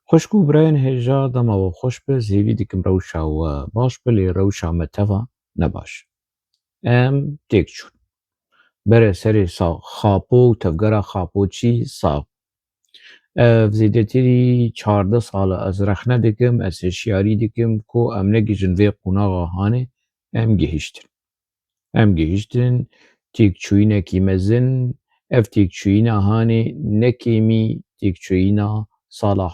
خوشکو برایان هێژا دەمەوە خۆش بە زێوی دیکم ڕەوشاوە باش بە لێ ڕەوشا مەتەڤە نەباش. ئەم تێک چوون بەرە سەرێ خاپۆ و تەڤگەرا خاپۆچی ساغ ئەڤ زیدەتری 14 ساڵە ئەز رەخنە دەکەم ئەس هێشیاری دەکەم کۆ ئەم نەگیژن vê قوناغا هانێ ئەم گەیشتن تێکچووینێکی مەزن ئەڤ تێکچووینە هانێ نەکێمی تێکچووینە ساڵا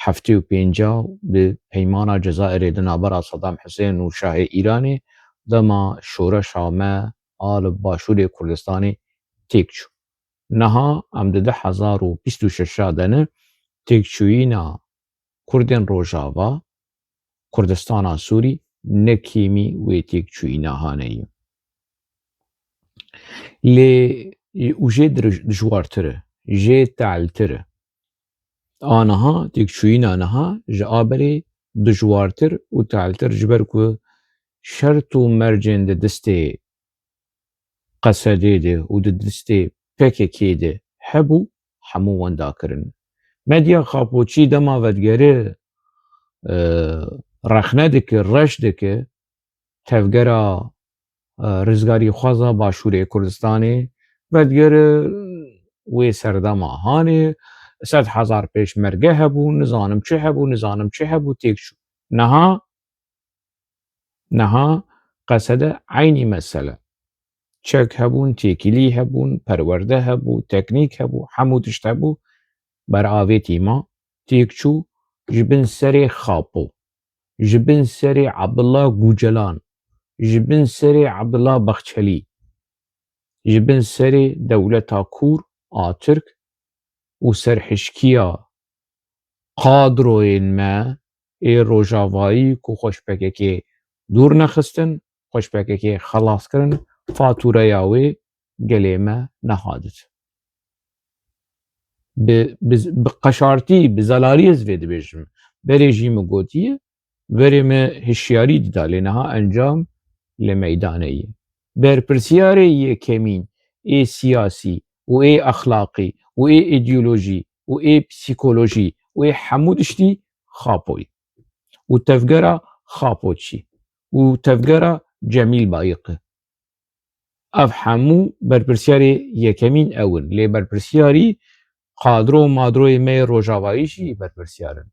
1970 bi peymana Cezayirê di navbera Sedam Hüseyin û Şahê Îranê dema şoreşa me a li Başûrê Kurdistanê têk çû. Niha em di 2026 de ne têkçûyîna Kurdên Rojava Kurdistana Sûrî nekêmî wê têkçûyîna hane ye. Lê û jê dijwartir e, jê teeltir e. Aniha têkçûyîna niha ji aberê dijwartir û teeltir ji ber ku şert û mercên di destê Qesedê de û di destê PKK'ê de hebû hemû wan dakirin. Medya xapoçî dema vedgerê rexne dike reş dike tevgera Rizgarîxwaza Başûrê Kurdistanê vedgere wê serdema hanê 100,000 pêşmerge hebû nizanim çi hebû têk çû. Niha Qesede eynî mesele çek hebûn têkilî hebûn perwerde hebû teknîk hebû hemû tişt hebû beravê tîma têk çû ji bin serê Xapo ji bin serê Ebdullah Gucelan ji bin serê Ebdullah Bexçelî ji bin serê dewleta Kûr a Tirk û serhişkiya qadroyên me ê Rojavayî ku xweş PKK dûr nexistin xweş PKK xelas kirin fatûreya wê gelê me nehadit. Bi qeşartî bi zelalî ez vê dibêjim berê jî min gotiye verê me hişyarî dida lê niha encam li meydanê ye. Berpirsyarê yekemîn ê siyasî û ê exlaqî û ê îdeolojî û ê psîkolojî û ê hemû tiştî Xapo ye û tevgera Xapoçî û tevgera Cemîl Bayîq e. Ev hemû berpirsyarê yekemîn ew in lê berpirsyarî qadro û madroyê me yê Rojavayî jî berpirsiyar in.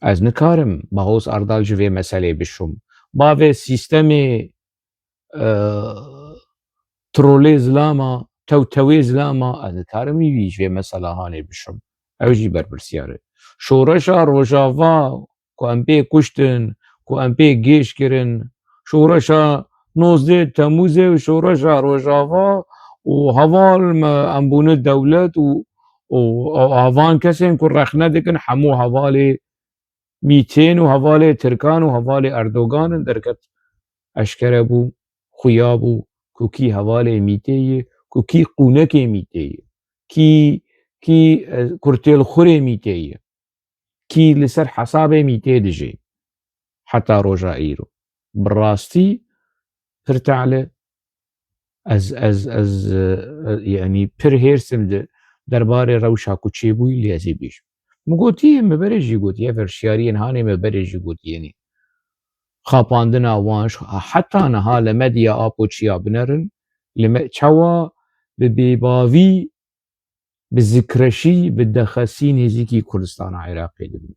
Ez nikarim Bahoz Erdal ji vê meselê bişom. Bavê sîstemê trolê zilama tewtewê zilama ez nikarim îvî ji vê mesela hanê bişom. Ew jî berpirsiyar e. Şoreşa Rojava ku em pê kuştin ku em pê gêş kirin şoreşa 19 Temûzê û şoreşa Rojava û heval me em bûne dewlet û avan kesên ku rexne dikin hemû hevalê Mîtên û hevalê Tirkan û hevalê Erdogan in derket eşkere bû xuya bû ku kî hevalê Mîtê ye ku kî qûnekê Mîtê ye kî kurtêlxurê Mîtê ye kî li ser hesabê Mîtê dijê heta roja îro. Bi rastî pir tehl e ez yanî pir hêrsim di derbarê rewşa ku çêbûyî lê ez ê bêjim. Min gotiye me berê jî gotiye ev hişyariyên hanê me berê jî gotiyenî xapandina wan heta niha li medya a poçiya binerin çawa bi bêbavî bi zikreşî bi dexesî nêzîkî Kurdistana Iraqê dibin.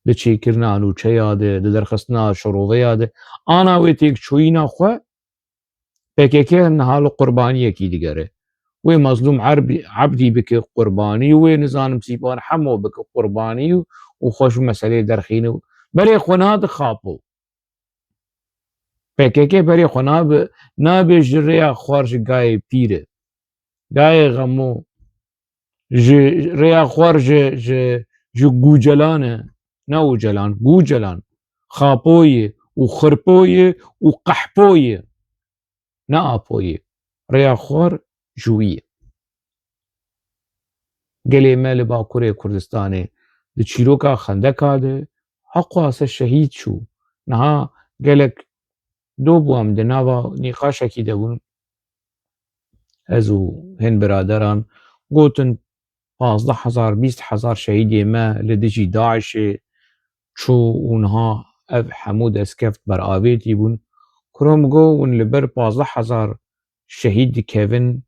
Di çêkirina nûçeya de di derxistina şiroveya de ana wê têkçûyîna xwe PKK niha li qurbaniyekî digere. Wê mezlûm Ebdî bike qurbanî û wê nizanim Sîpan hemo bike qurbanî û xweş û meselê derxîne û berê xwe nade Xapo. PKK berê xwe nabe ji rêya xwar ji gayê pîr e. Gayê xemo ji rêya xwar ji Gucelan e ne Ocalan Gucelan Xapo ye û xirpo ye û qehpo ye ne Apo ye. Rêya xwar ji wî ye. Gelê me li Bakurê Kurdistanê di çîroka Xendeka de heqwase şehîd çû. Niha gelek do bû em di nava nîqaşekî de bûn ez û hin biraderan gotin 15,000 20,000 شهيدي ما لدجي داعش چو اونها اف حمود اسکفت بر آویتی بون کرم گو ون لبر 15,000 شهید کevin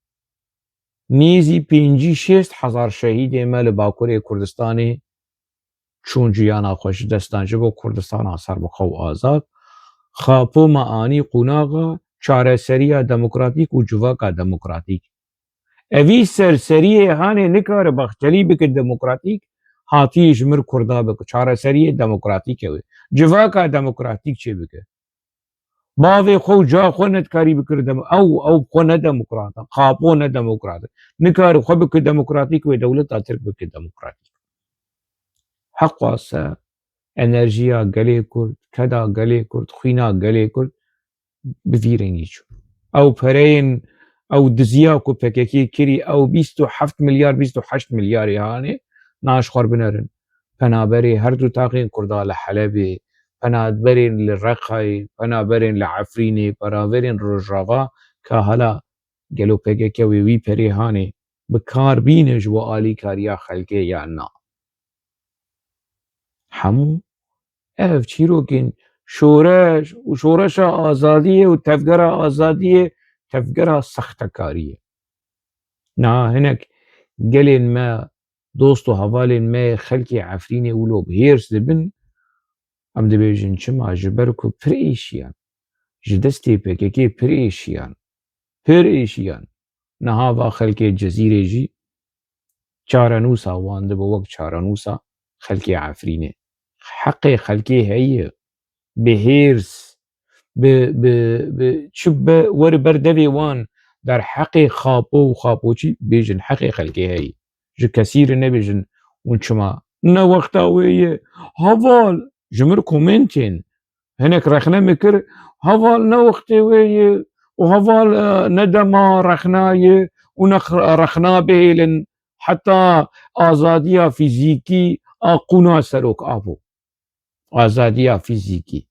نیزی 5-6,000 شهید ما لباکوری کردستانی چون جیانا خوش دستان جبو کردستان سر بخو آزاد خاپو معانی قوناغا چاره سریع دموکراتیک و جواکا دموکراتیک اوی سرسریه هانه نکاره بخچلی بکر دموکراتیک هاتیش مر کردا بکر چاره سریع دموکراتیک اوی جواکا دموکراتیک چه بکر باوی خو جا خو نتکاری بکر او خو نه دموکراتا خاپو نه دموکراتا نکاره خو بکر دموکراتیک و دولت ترک بکر دموکراتیک حق واسه انرژیا گلی کرد کدا گلی کرد خوینا گلی کرد بفیرنگی چون او پرین او دزیا کو پککی کری او 27 میلیارد 28 میلیارد یعنی ناش خور بنرن پنابری هر دو تاقین کردا لحلبی پنابرین لرقای پنابرین لعفرینی پنابرین رجاوا که حالا گلو پککی وی پری هانی بکار بینج و آلی کاریا خلقه یا نا همو اف چیروکین شورش و شورش آزادیه و تفگر آزادیه تفگر سختکاریه نا هنک گلین ما دوست و حوالین ما خلقی عفرینی اولو بهیرس دبن ام دبیجن چما جبرکو پر ایشیان جدستی پککی پر ایشیان نها و خلقی جزیره جی چارنوسا وانده بوک چارنوسا خلقی عفرینه حق خلقی هیه بهیرس شب ور بردوی وان در حق خاپو و خاپوچی بیجن حق خلقی هی جو کثیر نبیجن اون چما نه وقتا ویه حوال جمر کومنتین هنک رخنه مکر حوال نه وقتی ویه و حوال ندما رخنایه و رخنا بیلن حتی آزادیا فیزیکی آقونا سروک آبو آزادیا فیزیکی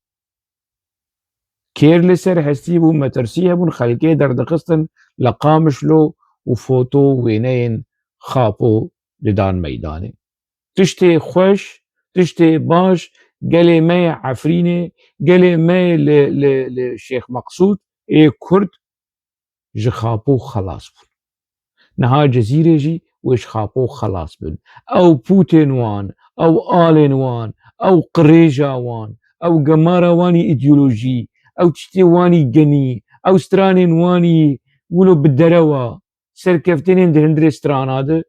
كير لسر هستيبو مترسيه بون خلقه دردقستن لقامشلو وفوتو وينين خاپو لدان ميداني تشتي خوش تشتي باش قلي مي عفريني قلي مي لشيخ مقصود اي كرد جي خاپو خلاص بون نها جزيرة جي ويش خاپو خلاص بون او بوتين وان او آلين وان او قريجا وان او قمارا واني ايديولوجي او تشتي واني جني او سترانين واني ولو بالدروا سركفتين دهندري ستران هذا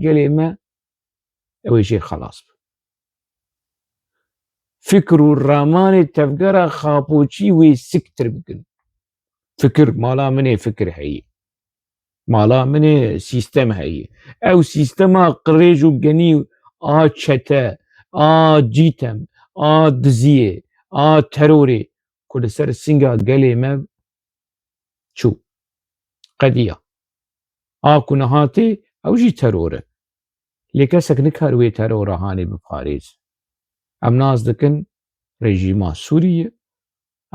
قال ما او شيء خلاص فكروا الرامان التفكرة خابوشي ويسكتر بكن فكر مالا مني فكر هي مالا مني سيستم هي او سيستما قريجو جني چتا جيتم دزيه تروري كل سر السنجا قالي ما شو قضية كنا هاتي او جي ترورة لكسك نكهروي ترورة هاني بباريس ام ناس دكن رجيما سورية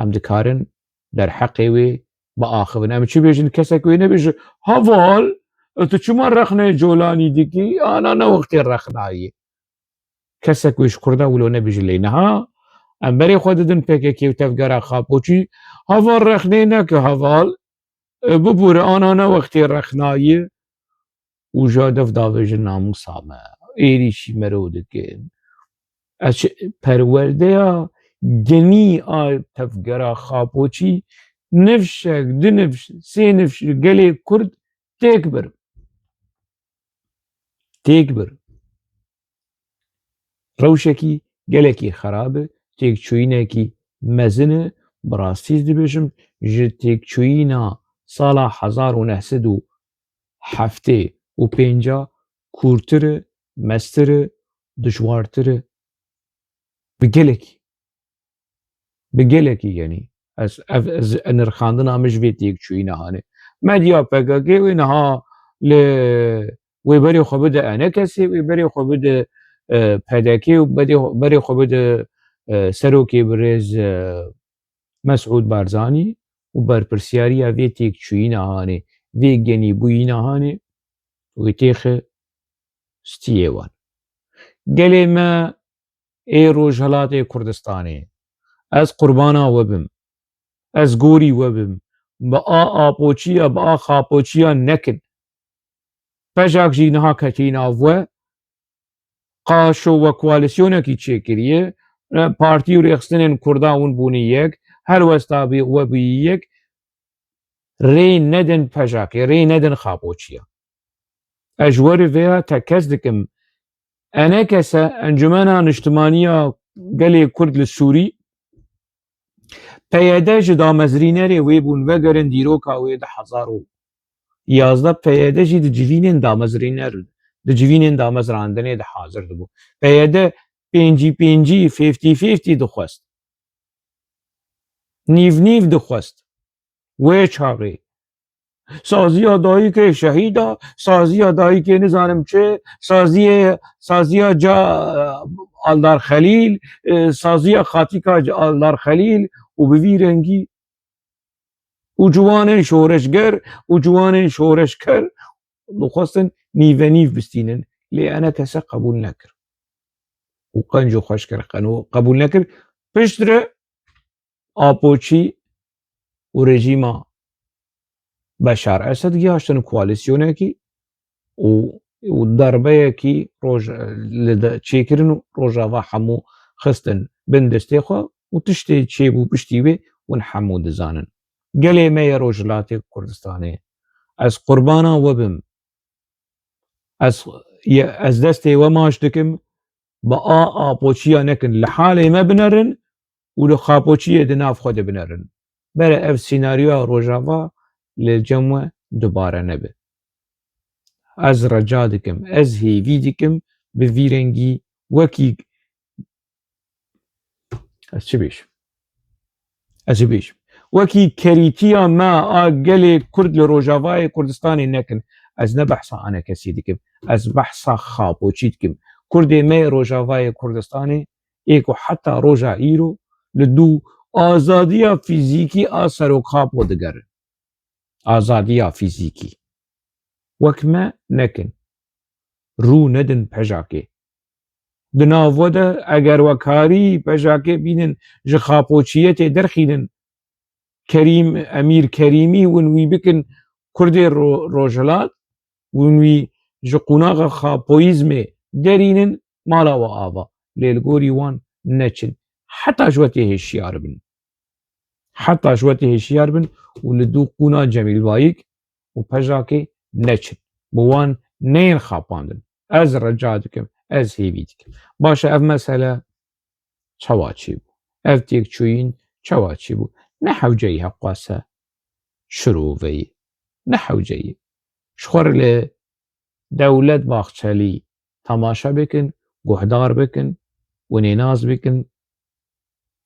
ام دكارن در حقي وي بآخر ام چو بيجن كسك وي نبيج هوال تو چما رخنه جولاني ديكي انا نوقتي رخناي كسك ويش كردا ولو نبيج لينها ام بري خوددن پککی و تفگرا خاپوچی هوال رخنه نکه هوال ببور آنانا وقتی رخنایی و جادف داویج ناموسا ما ایریشی مرود کن اچ پرورده گنی تفگرا خاپوچی نفشک دو نفش سی نفش گلی کرد تیک بر روشکی گلکی خرابه تیک چوینکی مزنه براستیز دبیشم جه تیک چوینا سالا 1950 کورتره مستره دشوارتره بگلکی یعنی از نرخاندن همش وی تیک چوینا هانه مدیا پگاگه وینها وی بری خو بده انه کسی وی بری خو بده پدکی و بری خو بده سروکی برز مسعود بارزاني وبربرسياريا فيتيك شوينا هاني في جني بوينا هاني ويتيخ ستیێ wan gelê me ê Rojhilatê Kurdistanê ez qurbana we bim ez gorî we bim bi a apoçiya bi a xapoçiya nekin pejak jî niha ketî nav we qaşo we koalîsyonekî çêkiriye partî û rêxistinên Kurda hûn bûnî yek her westa we bûyî yek rê nedin pejakê rê nedin xapoçiya ez ji werî vê ya tekez dikim enekese Encumena Niştimaniya gelê Kurd li Sûrî PYD ji damezrînerê wê bûn vegerin dîroka wê di 2011 PYD jî di civînên damezrîner di civînên damezrandinê de hazir dibû PYD pêncî 50-50 dixwest nîv dixwest wê çaxê saziya dayîkê şehîd a saziya dayîkê nizanim çê saziya ca Aldar Xelîl saziya xatika Aldar Xelîl û bi vî rengî û ciwanên şoreşger û ciwanên şoreşker dixwestin nîvenîv bistînin lê enekese qebûl nekir û qenc û xweş kir qebûl nekir pişt re apoçî û rejîma Beşar Esed gihaştin koalîsyonekî û derbeyekî çêkirin rojava hemû xistin bin destê xwe û tiştê çêbû piştî wê hûn hemû dizanin gelê me yê Rojhilatê Kurdistanê ez qurbana we bim ez destê we maş dikim bi a apoçiya nekin li halê me binerin û li xapoçiyê di nav xwe de binerin bere ev sînaryoya rojava li cem we dubare nebe ez reca dikim ez hêvî dikim bi vî rengî wekî ez çi bêjim wekî kerîtiya me a gelê Kurd li Rojavayê Kurdistanê nekin ez ne behsa enekesî dikim ez behsa xapoçî dikim Kurdê me yê Rojavayê Kurdistanê ê ku heta roja îro li dû azadiya fîzîkî a serokxapo digerin azadiya fîzîkî wek me nekin rû nedin pejakê di nav we de eger wekarî pejakê bînin ji xapoçiyetê derxînin Emîr Kerîmî hûn wî bikin Kurdê Rojhilat hûn wî ji qunaxa xapoyîzmê derînin mala we ava lê li gorî wan neçin heta ji wetê hêşiyar bin û li dû qûna Cemîlbayîk û pejakê neçin bi wan neyên xapandin ez reca dikim ez hêvî dikim baş e ev mesele çawa çêbû ev têkçûyîn çawa çêbû ne hewceyî heqwase şiroveyî ne hewceyî ji xwe re li dewlet Baxçelî temaşe bikin guhdar bikin winênaz bikin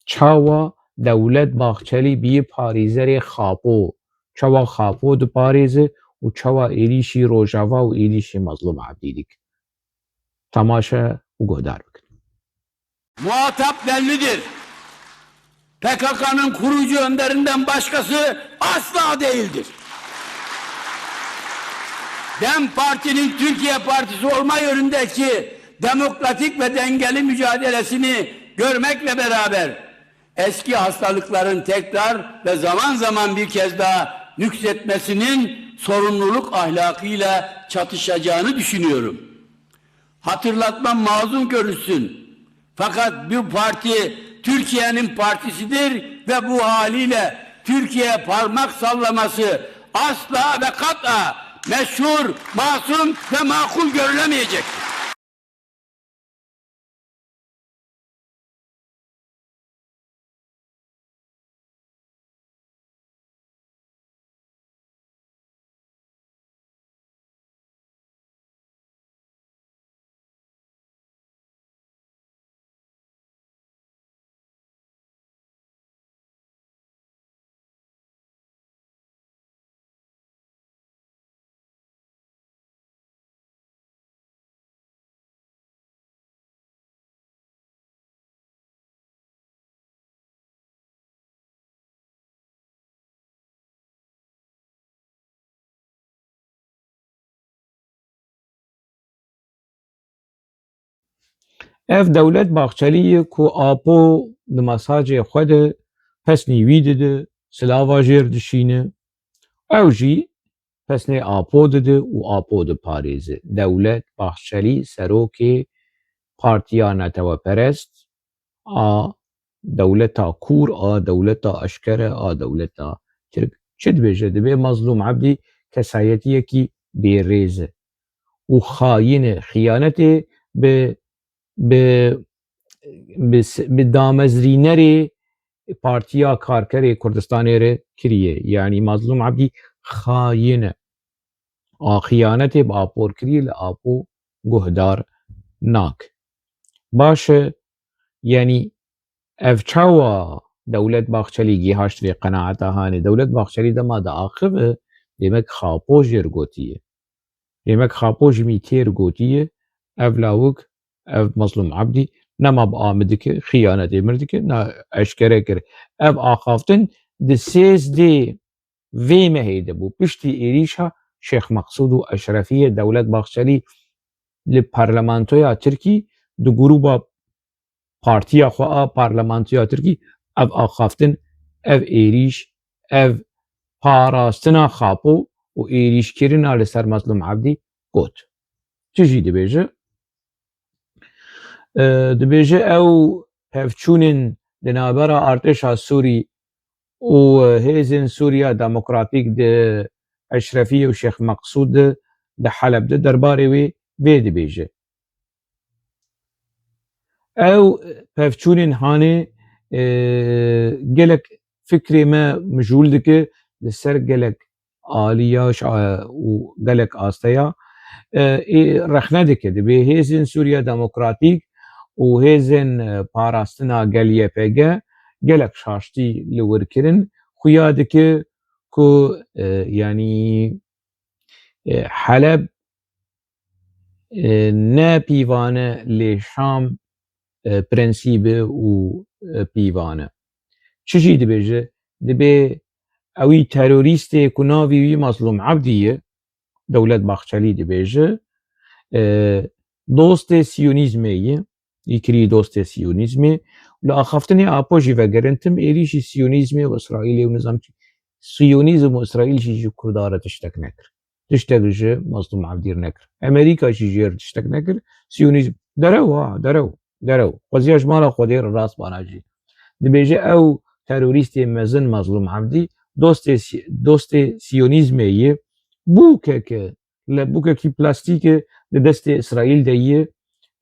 çawa dewlet Baxçelî bîyî parîzerê xapo çawa xapo diparêze û çawa êrişî Rojava û êrişî Mazlûm Ebdî dikin temaşe û guhdar bikin Muhatap bellidir. PKK'nın kurucu önderinden başkası asla değildir. DEM Parti'nin Türkiye Partisi olma yönündeki demokratik ve dengeli mücadelesini görmekle beraber eski hastalıkların tekrar ve zaman zaman bir kez daha nüksetmesinin sorumluluk ahlakıyla çatışacağını düşünüyorum. Hatırlatmam mazum görülsün. Fakat bu parti Türkiye'nin partisidir ve bu haliyle Türkiye'ye parmak sallaması asla ve kat'a meşhur, masum ve makul görülemeyecektir. اف دولت باخچەلیە کو ئاپۆ di mesajê xwe de pesnîvî dide, silava jêr dişîne, ew jî pesnê apô dide û apô diparêze. Dewlet Baxçelî serokê Partiya Neteweperest a dewleta kûr, a dewleta eşkere, a dewleta Tirk çi dibêje? Dibe Mazlûm Ebdî kesayetiyekî bêrêz e û xayîn e, xıyanetê bi damezrînerê Partiya Karkerê Kurdistanê re kiriye. Yani Mazlûm Ebdî xayîn e. A xıyanetê bi aporkirî li apô guhdar nake. Baş e, yani ev çawa dewlet Baxçelî gîhaşt vê qenaeta hanê? Dewlet Baxçelî dema diaxive demek xapû jêr gotiye. Demek xapû jî têr gotiye, ev lawik, ev Mazlûm Ebdî nema bi amê dike, xıyanetê mir dike, na eşkere kir. Ev axaftin di sêzdê vê mehê de bû piştî êrîşa Şêx Meqsûd û Eşrefiyê dewlet Baxçelî li parlamentoya Tirkî di grûpa partiya xwe a parlamentoya Tirkî ev axaftin, ev êrîş, ev parastina xapû û êrîşkirina li ser Mazlûm Ebdî got. Çi jî dibêje? Dibêje ew pevçûnên di navbera Artêşa Sûrî û hêzên Sûriya Demokratîk di Eşrefiyê û Şêx Meqsûd de di Heleb de derbarê wê vê dibêje. Ew pevçûnên hanê gelek fikrê me mijûl dike li ser gelek aliya û gelek asteya rexne dike. Dibe hêzên Sûriya Demokratîk û hêzên parastina gel YPG gelek şaştî li wir kirin, xuya dike ku yani Heleb ne pîvane lê Şam prensîbe û pîvane. Çi jî dibêje? Dibe ewî terorîstê ku navê wî Mazlûm Ebdî ye, dewlet Baxçelî dibêje dostê Siyonîzmê ye, îkirî dostê Siyonîzmê li axaftinê apô jî vegerin tim êrîşî Siyonîzmê û İsraîlê û nizam Siyonîzm û İsraîl jî Kurda re tiştek nekir. Tiştek ji Mazlûm Ebdî nekir. Amerîka jî jêr tiştek nekir. Siyonîzm derew ha derew derew. Xweziya ji mala Xwedê re rast bana jî. Dibêje ew terorîstê mezin Mazlûm Ebdî dostê Siyonîzmê ye, bûkeke li bûkekî plastîkê li destê İsraîl de ye,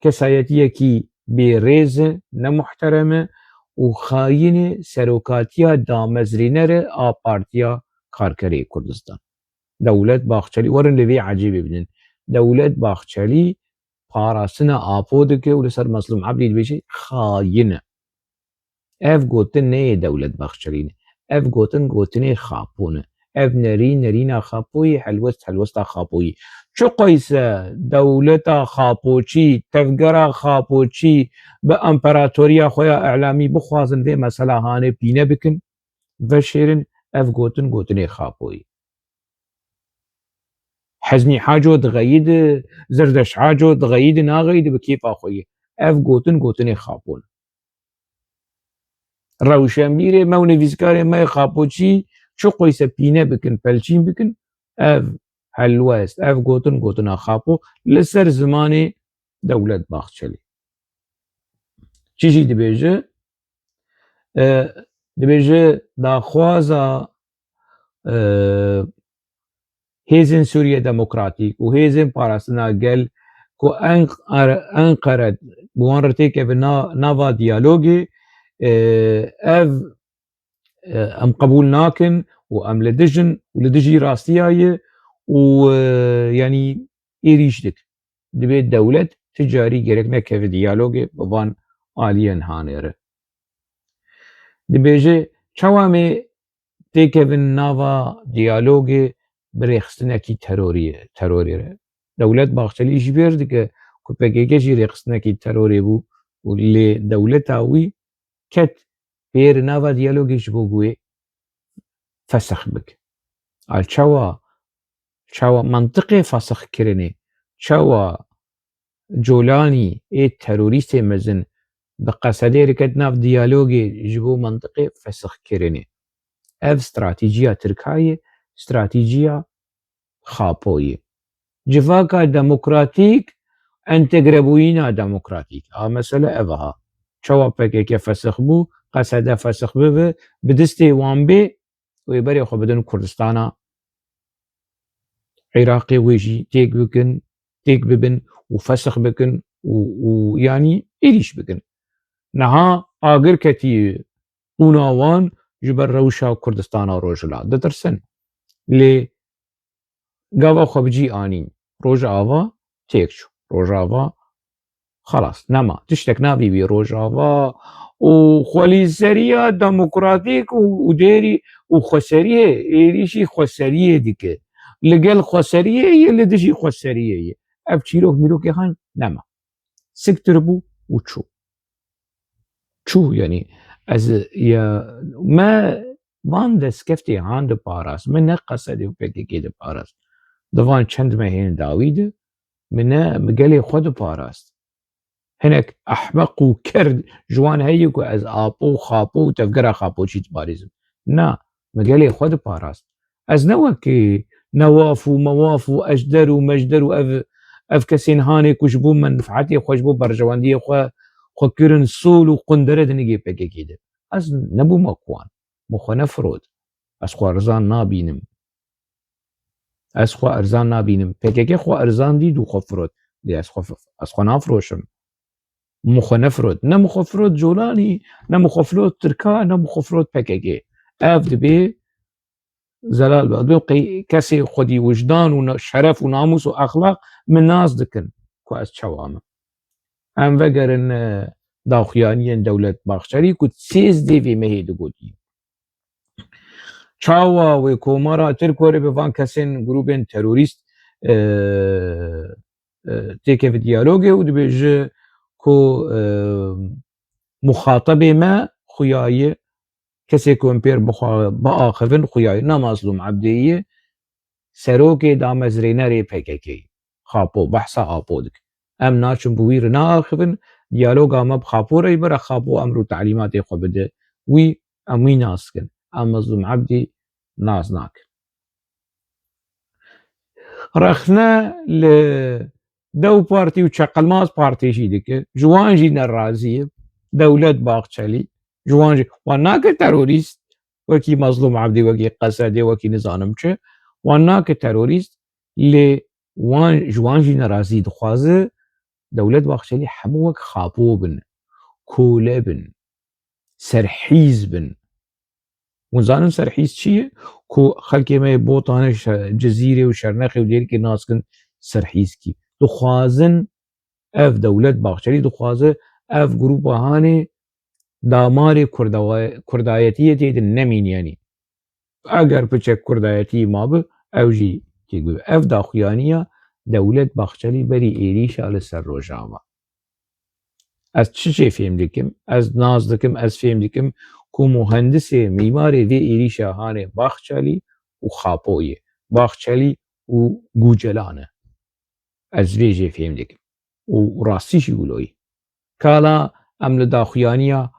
kesayetiyekî bêrêz e, nemuhterem e û xayîn e serokatiya damezrîner e a Partiya Karkerê Kurdistan. Dewlet Baxçelî werin li vê ecêbê bidin. Dewlet Baxçelî parastina apô dike û li ser Mazlûm Ebdî dibêje xayîn e. Ev gotin neyê dewlet Baxçelî ne. Ev gotin gotinê xapû ne. Ev nerîn nerîna xapûyê, helwest helwesta xapûyê. Çi qeyse dewleta xapûçî, tevgera xapûçî bi emperatoriya xwe ya elamî bixwazin vê mesela hanê pîne bikin, veşêrin ev gotin gotinê xapûyê. Hezmî Haco diğeyîdi, Zirdeş Haco diğeyîdi naxeyîdi bi kêfa xwe yê. Ev gotin gotinê xapû ne. Rewşenbîrê me û nivîskarê me xapûçî çi qeyse pîne bikin, pelçîn bikin, ev helwest, ev gotin gotina xapû li ser zimanê dewlet Baxçelî. Çi jî dibêje? Dibêje daxwaza hêzên Sûriya Demokratîk û hêzên parastina gel ku Enqere bi wan re têkevin nava diyalogê ev em qebûl nakin û em li dijin û li dijî rastiya ye û yanî êrîş dik. Dibe dewlet ti carî gerek nekeve diyalogê bi van aliyên hanê re. Dibêje çawa me têkevin nava diyalogê bi rêxistinekî terorê re. Dewlet Baxçelî ji bêr dike ku PKK jî rêxistinekî terorê bû û lê dewleta wî ket pêr nava diyalogê ji bo wê fesex bike. Çawa mantiqê fesexkirinê, çawa جولاني تروریست مزن بقصدي ركت ناف ديالوجي جبو منطقي فسخ كرني اف استراتيجية تركاية استراتيجية خاپوية جفاكا ديمقراطيك انتقربوينا ديمقراطيك مسألة افها شوا بكيك فسخ بو قصده فسخ بو بدستي وان بي ويبري خو بدن كردستانا عراقي ويجي تيك بكن تيك ببن وفسخ بكن ويعني إيريش بكن نها آگر كتي قوناوان جبر روشا كردستانا روجلا دترسن لي قاوا خو بجي آنين روج آوا تيكشو روج آوا خلاص نما تشتك نابي بي روج آوا وخولي سرية ديمقراطيك وديري وخسرية إيريشي خسرية ديكي لقل خسرية هي اللي دشي خسرية هي أبشيروك ميروك يخان نما سكتر بو وتشو شو يعني از يا ما دس كفتي عند باراس من قصدي وبكي كده باراس دوان چند مهين داويد من مقالي خود باراس هناك احمق وكرد جوان هيك از ابو خابو تفقرا خابو شيت باريزم نا مقالي خود باراس از نوكي نواف ومواف واجدر ومجدر اف كسين هاني كشبو منفعتي خوشبو برجواندي خو كيرن سول وقندره دنيجي بكي كده از نبو مكوان مخو نفرود از خو ارزان نابينم از خو ارزان نابينم بكي خو ارزان دي دو خفرود دي از خو نافروشم مخو نفرود نمخو فرود جولاني نمخو فرود تركا نمخو فرود بكي اف دبي زلال بقي كسي خدي وجدان وشرف وناموس واخلاق من ناس دكن كو از شوامه ام وگرن داخيانيين دولة باخشري كنت 16 في مهيد قودي چاوا و کومارا ترکوری به وان کسین گروبین تروریست تيكي في ديالوجي ودبيج كو مخاطب ما خياية كسي كومبير بآخفن خياية نمازلوم عبدية سروكي دامزريناري بيكيكي خابو بحثا آبودك ام ناچن بوير ناخفن ديالوغا ما بخابو ري برا خابو امرو تعليماتي خو بده وي امي ناسكن ام مظلوم عبدي ناس ناك رخنا ل دو بارتي وشقلماز بارتي شي ديك جوان جي نرازية دولة باقشالي جوان جي واناك تروريست وكي مظلوم عبدي وكي قصدي وكي نظاممچه واناك تروريست ل وان جوان جي نرازي دخوازه دولة باقشالي حموك خابو بن كوله بن سرحيز بن ونزانن سرحيز چیه كو خلقي ما بوطانه جزيرة وشرنخي ودير كي ناسكن سرحيز كي دخوازن اف دولت باقشالي دخوازه اف گروپ هاني دامار كردايتية تيد نمين يعني اگر بچك كردايتي ما ب او جي تيگو اف داخيانية دولت باقشالي بري ايريش على سر روجاما از چه فهم ديكم از ناز ديكم از فهم ديكم كو مهندس معماري في ايريشا هاني باقشالي وخابوية باقشالي وگوجلانه از ويجي فهم ديكم وراستيش يقولوي كالا امن داخيانية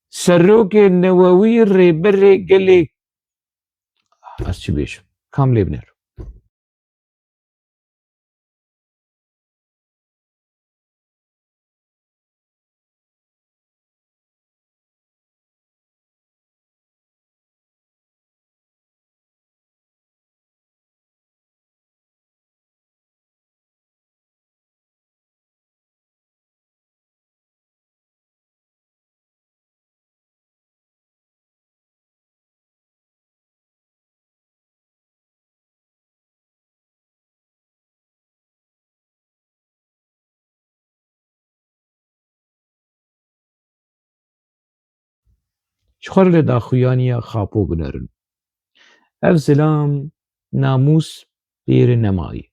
سروك النووي ريبري قلي از چه بيش كام ليبنر شخور لداخيانية خابو بنرن اف زلام ناموس بير نماي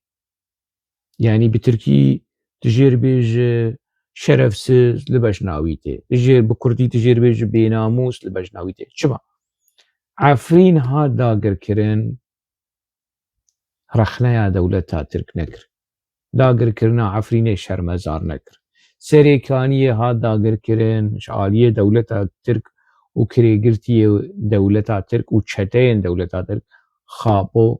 يعني بتركي تجير بيج شرفسز لباش ناويته تجير بكردي تجير بيج بناموس لباش ناويته شبا عفرين ها داگر كرن رخنا يا دولتا ترك نكر داگرکردنا عفرینê şermezar nekir. Serêkaniyê hat dagirkirin ji aliyê dewleta Tirk û kirêgirtiyê dewleta Tirk û çeteyên dewleta Tirk xapo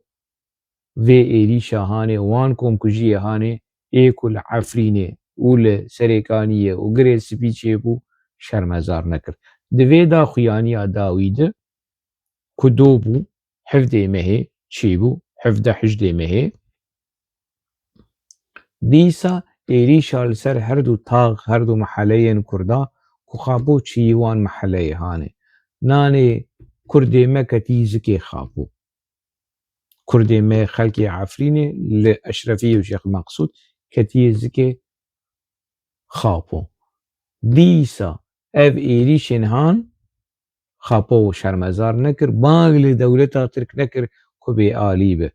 vê êrîşa hanê wan komkujiyê hanê ê ku li Efrînê û li Serêkaniyê û girê spî çêbû şermezar nekir. Di vê daxuyaniya dawî de ku dobû 17 mehê çêbû 17-18 mehê dîsa êrîşa li ser her du tax her du meheleyên Kurda ku xapo çiyî wan meheleyê hanê. Nanê Kurdê me ketî zikê xapo. Kurdê me xelkê Efrînê li Eşrefî û Şêx Meqsûd ketiye zikê xapo. Dîsa ev êrîşên han xapo şermezar nekir, bang li dewleta Tirk nekir ku bêalî be.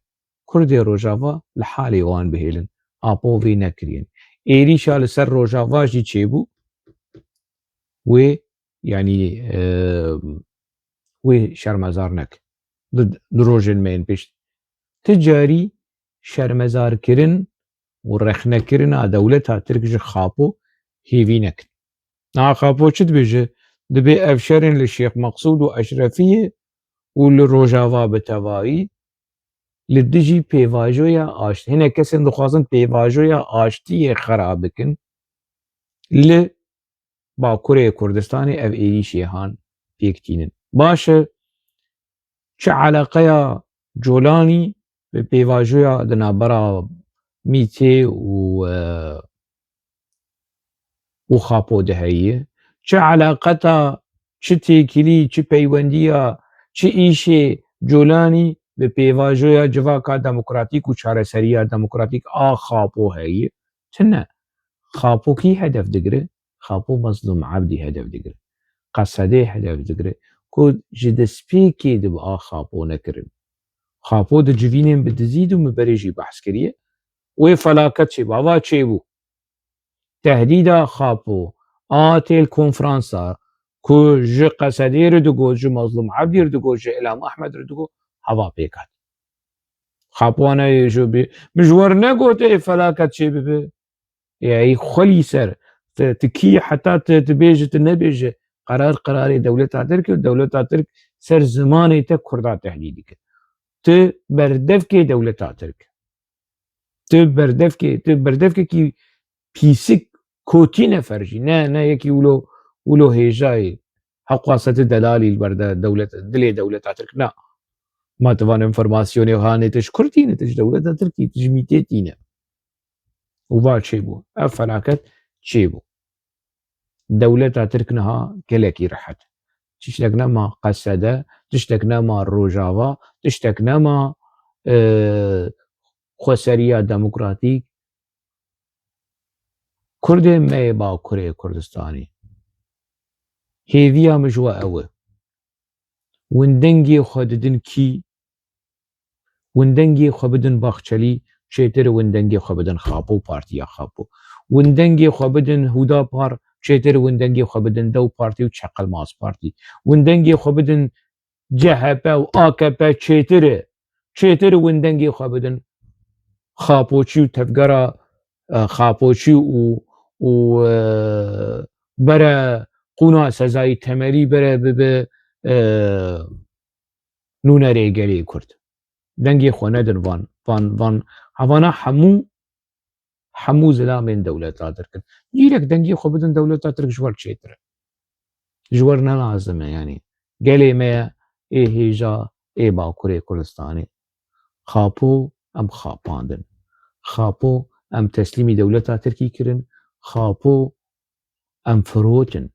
Kurdê Rojava li halê wan bihêlin, apo vê nekiriye. Êrîşa li ser Rojava jî çêbû wê yanî wê şermezar nekir. Di rojên me yên pêş ti carî şermezarkirin û rexnekirina dewleta Tirk ji xapo hêvî nekin. Niha xapo çi dibêje? Dibê evşerên li Şêx Meqsûd û Eşrefiyê û li Rojava bi tevahî li dijî pêvajoya aştî hinek kesên dixwazin pêvajoya aştiyê xera bikin li Bakurê Kurdistanê ev êrîşê han pêk tînin. Baş e çi eleqeya Colanî bi pêvajoya di navbera Mîtê û xapo de heye? Çi eleqeta çi têkilî çi peywendiya çi îşê Colanî bi pêvajoya civaka demokratîk û çareseriya demokratîk a xapo heye? Tune. Xapo kî hedef digire? Xapo Mazlûm Ebdî hedef digire. Qesedê hedef digire ku ji destpêkê di bi a xapo nekirin. Xapo di civînên bi dizîd û miberê jî behs kiriye. Wê felaket çêbû. Ava çêbû. Tehdîda xapo a têl konferansa ku ji Qesedê re digot, ji Mazlûm Ebdî re digot, ji Ilham Ehmed re digot, heva pêk hat. Xapo nayê min ji we re negot felaket çê bibe. Ey xwelî ser tu kî heta tu dibêje tu nebêje qerarê dewleta Tirk e dewleta Tirk ser zimanê te Kurda tehdît dike. Tu berdevkê dewleta Tirk e. Tu berdevkekî pîsik kotî nefer jî ne yekî wilo hêjayê heqwa setê delalî li ber dilê dewleta Tirk na. Ma tu van informasyonê hanê tu ji Kurd tîne tu ji dewleta Tirkî tu ji Mîtê tîne. û va çêbû. Ev felaket çêbû. Dewleta Tirk niha gelekî rehet. Tiştek nema Qesede, tiştek nema Rojava, tiştek nema xweseriya demokratîk. Kurdên me ê Bakurê Kurdistanê hêviya min ji we ew e. Wîndengê xwe didin kî? Wîndengê xwe bidin Baxçelî çêtir wîndengê xwe bidin Xapo Partiya Xapo. Wîndengê xwe bidin Hûdapar çêtir wîndengê xwe bidin Dew Partî û Çeqilmaz Partî. Wîndengê xwe bidin CHP û AKP çêtir e. Çêtir wîndengê xwe bidin Xapoçî û tevgera Xapoçî û bere qûna sezayî temelî bere bibe nûnerê gelê Kurd. Dengê xwe nedin van hevana hemû zilamên dewleta Tirk in. Cîrek dengê xwe bidin dewleta Tirk ji we çêtir e. Ji we re nelazim e yanî. Gelê me ye ê hêja ê Bakurê Kurdistanê. Xapo em xapandin. Xapo em teslîmî dewleta Tirkî kirin. Xapo em firotin.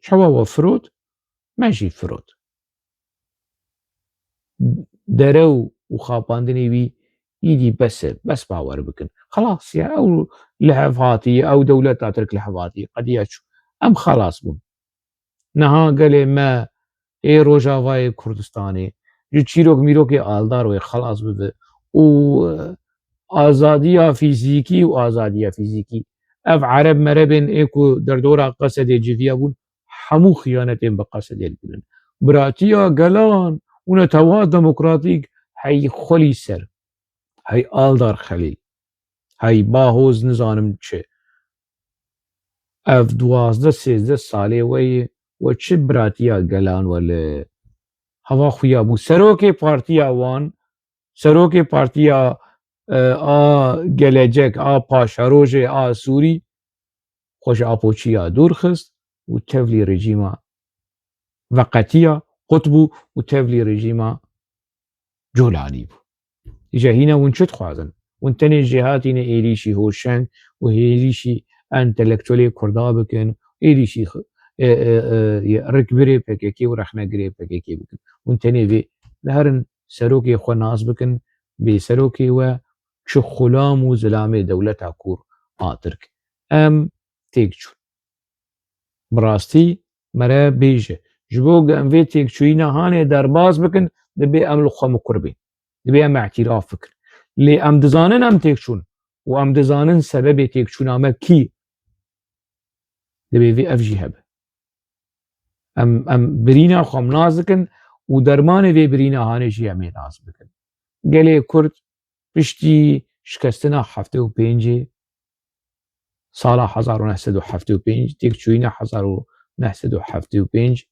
Çawa we firot? Me jî firot. Dere û xapandinê wî îdî bes e. Bes bawer bikin. Xelas ya ew li hev hatiye ew dewleta Tirk li hev hatiye qediya çû. Em xelas bûn. Niha gelê me ê Rojavayê Kurdistanê ji çîrok mîrokê aldar wê xelas bibe û azadiya fîzîkî û azadiya fîzîkî ev ereb merebên ê ku derdora Qesedê civiya bûn hemû xıyanetên bi Qesedê kirin. Biratiya gelan û netewa demokratîk hey xwelî ser. Hey aldar xelîl. هەی باهۆز نزانم چ ئەف 12-13 ساڵێ وەی وە چ براتیا گەلان وەلە هەوا خویا بوو سەرۆکێ پارتیا وان سەرۆکێ پارتیا ئا گەلەجەک ئا پاشەرۆژێ ئا سووری خۆش ئاپۆچیا دوورخست و تەڤلی ڕژیما ڤەقەتیە قوت بوو و تەڤلی ڕژیما جۆلانی بوو ئیجا هینە ون چ دخوازن ون تەنێ جێهاتینە ئێریشی هۆشەنگ و هێریشی ئەنتەلەکتۆلێ کووردا بکەن ئێریشی ڕکبرێ پەکێکی و ڕەخنەگرێ پەکێکی بکەن ون تەنێ vê li herin serokê xwe nas bikin bê serokê we çi xulam û zilamê dewleta kûr a Tirk em têk çûn bi rastî mere bêje ji bo ku em vê têkçûyîna hanê derbas bikin dibe em li xwe mikur bên dibe em e'tîraf bikin lê em dizanin em têk çûn û em dizanin sebebê têkçûna me kî dibe vê ev jî hebe em birîna xwe em nas dikin û dermanê vê birîna hanê jî em ê nas bikin gelê Kurd piştî şikestina 75 sala 1975 têkçûyîna 1975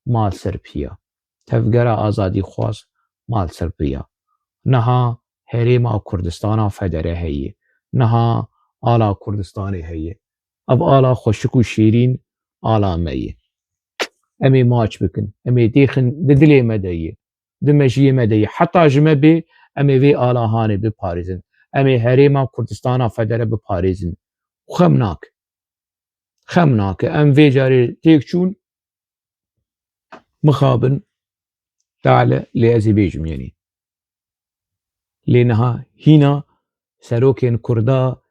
mal ser piya tevgera azadîxwaz mal ser piya niha Herêma Kurdistana federe heye niha ala Kurdistanê heye ev ala xweşik û şîrîn ala me ye em ê maç bikin em ê têxin di dilê me de ye di mejiyê me de ye heta ji me bê em ê vê ala hanê biparêzin em ê Herêma Kurdistana federe biparêzin xem nake em vê carê têk çûn mixabin teala lê ez ê bêjim yenî lê niha hîna serokên Kurda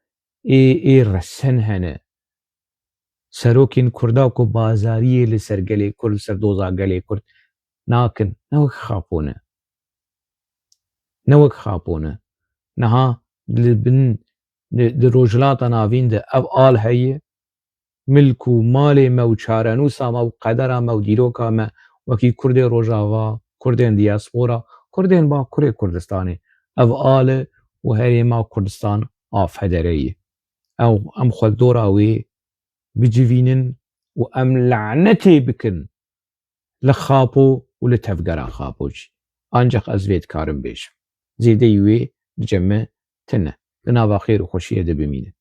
ê resen hene serokên Kurda ku bazariyê li ser gelê Kurd li ser doza gelê Kurd nakin ne wek xapûne niha di rojhilata navîn de ev al heye milk û malê me û çarenûsa me û qedera me û dîroka me wekî Kurdê Rojava Kurdên diyasbora Kurdên Bakurê Kurdistanê ev al e û Herêma Kurdistan a federe ye em xwedora wê bicivînin û em lehnetê bikin li xapo û li tevgera xapo jî ancaq ez vê dikarim bêjim zêdeyî wê di cem me tune di nava xêr û xweşiyê de bimîne